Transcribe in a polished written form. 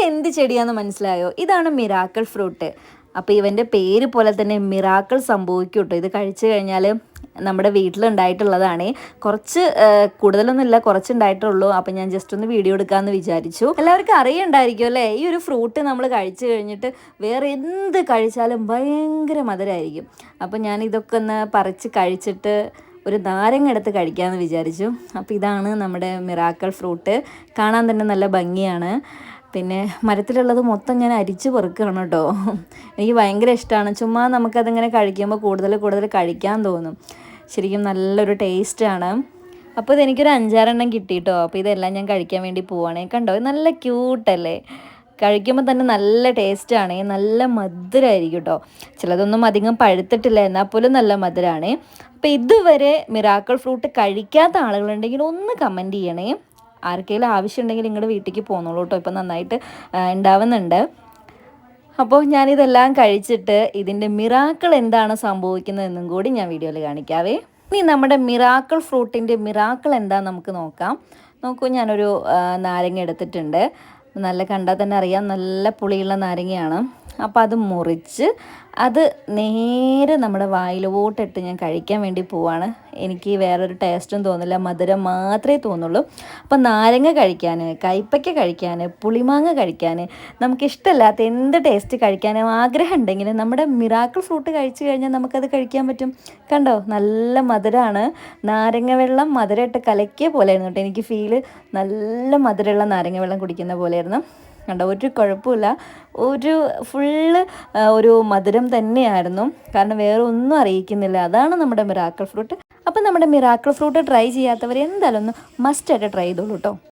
എന്ത് ചെടിയാണെന്ന് മനസ്സിലായോ? ഇതാണ് മിറാക്കിൾ ഫ്രൂട്ട്. അപ്പോൾ ഇവൻ്റെ പേര് പോലെ തന്നെ മിറാക്കിൾ സംഭവിക്കും കേട്ടോ. ഇത് കഴിച്ചു കഴിഞ്ഞാൽ നമ്മുടെ വീട്ടിലുണ്ടായിട്ടുള്ളതാണ്. കുറച്ച് കൂടുതലൊന്നുമില്ല, കുറച്ചുണ്ടായിട്ടുള്ളൂ. അപ്പം ഞാൻ ജസ്റ്റ് ഒന്ന് വീഡിയോ എടുക്കാമെന്ന് വിചാരിച്ചു. എല്ലാവർക്കും അറിയണ്ടായിരിക്കും അല്ലേ, ഈ ഒരു ഫ്രൂട്ട് നമ്മൾ കഴിച്ചു കഴിഞ്ഞിട്ട് വേറെ എന്ത് കഴിച്ചാലും ഭയങ്കര മധുരമായിരിക്കും. അപ്പം ഞാൻ ഇതൊക്കെ ഒന്ന് പറിച്ച് കഴിച്ചിട്ട് ഒരു നാരങ്ങ എടുത്ത് കഴിക്കാമെന്ന് വിചാരിച്ചു. അപ്പോൾ ഇതാണ് നമ്മുടെ മിറാക്കിൾ ഫ്രൂട്ട്. കാണാൻ തന്നെ നല്ല ഭംഗിയാണ്. പിന്നെ മരത്തിലുള്ളത് മൊത്തം ഞാൻ അരിച്ച് പെറുക്കുകയാണ് കേട്ടോ. എനിക്ക് ഭയങ്കര ഇഷ്ടമാണ്. ചുമ്മാ നമുക്കതിങ്ങനെ കഴിക്കുമ്പോൾ കൂടുതൽ കൂടുതൽ കഴിക്കാൻ തോന്നും. ശരിക്കും നല്ലൊരു ടേസ്റ്റാണ്. അപ്പോൾ ഇതെനിക്കൊരു 5-6 കിട്ടി കേട്ടോ. അപ്പോൾ ഇതെല്ലാം ഞാൻ കഴിക്കാൻ വേണ്ടി പോവുകയാണ്. കണ്ടോ, നല്ല ക്യൂട്ടല്ലേ? കഴിക്കുമ്പോൾ തന്നെ നല്ല ടേസ്റ്റാണ്, നല്ല മധുരമായിരിക്കും കേട്ടോ. ചിലതൊന്നും അധികം പഴുത്തിട്ടില്ല, എന്നാൽ പോലും നല്ല മധുരമാണ്. അപ്പോൾ ഇതുവരെ മിറാക്കിൾ ഫ്രൂട്ട് കഴിക്കാത്ത ആളുകളുണ്ടെങ്കിൽ ഒന്ന് കമൻറ്റ് ചെയ്യണേ. ആർക്കെങ്കിലും ആവശ്യമുണ്ടെങ്കിൽ നിങ്ങളുടെ വീട്ടിലേക്ക് പോന്നോളൂ കേട്ടോ. ഇപ്പം നന്നായിട്ട് ഉണ്ടാവുന്നുണ്ട്. അപ്പോൾ ഞാനിതെല്ലാം കഴിച്ചിട്ട് ഇതിൻ്റെ മിറാക്കിൾ എന്താണ് സംഭവിക്കുന്നതെന്നും കൂടി ഞാൻ വീഡിയോയിൽ കാണിക്കാവേ. ഇനി നമ്മുടെ മിറാക്കിൾ ഫ്രൂട്ടിൻ്റെ മിറാക്കിൾ എന്താണെന്ന് നമുക്ക് നോക്കാം. നോക്കൂ, ഞാനൊരു നാരങ്ങ എടുത്തിട്ടുണ്ട്. നല്ല കണ്ടാൽ തന്നെ അറിയാം, നല്ല പുളിയുള്ള നാരങ്ങയാണ്. അപ്പോൾ അത് മുറിച്ച് അത് നേരെ നമ്മുടെ വായിലോട്ടിട്ട് ഞാൻ കഴിക്കാൻ വേണ്ടി പോവാണ്. എനിക്ക് വേറൊരു ടേസ്റ്റും തോന്നില്ല, മധുരം മാത്രമേ തോന്നുള്ളൂ. അപ്പം നാരങ്ങ കഴിക്കാൻ, കയ്പ്പയ്ക്ക കഴിക്കാൻ, പുളിമാങ്ങ കഴിക്കാൻ, നമുക്കിഷ്ടമല്ലാത്ത എന്ത് ടേസ്റ്റ് കഴിക്കാനും ആഗ്രഹം ഉണ്ടെങ്കിൽ നമ്മുടെ മിറാക്കിൾ ഫ്രൂട്ട് കഴിച്ചു കഴിഞ്ഞാൽ നമുക്കത് കഴിക്കാൻ പറ്റും. കണ്ടോ, നല്ല മധുരമാണ്. നാരങ്ങ വെള്ളം മധുരമായിട്ട് കലക്കിയ പോലെയായിരുന്നു കേട്ടോ എനിക്ക് ഫീല്. നല്ല മധുരമുള്ള നാരങ്ങ വെള്ളം കുടിക്കുന്ന പോലെയായിരുന്നു. കണ്ടോ, ഒരു കുഴപ്പമില്ല, ഒരു ഫുള്ള് ഒരു മധുരം തന്നെയായിരുന്നു. കാരണം വേറെ ഒന്നും അറിയിക്കുന്നില്ല. അതാണ് നമ്മുടെ മിറാക്കിൾ ഫ്രൂട്ട്. അപ്പം നമ്മുടെ മിറാക്കിൾ ഫ്രൂട്ട് ട്രൈ ചെയ്യാത്തവർ എന്തായാലും ഒന്ന് മസ്റ്റായിട്ട് ട്രൈ ചെയ്തോളൂ കേട്ടോ.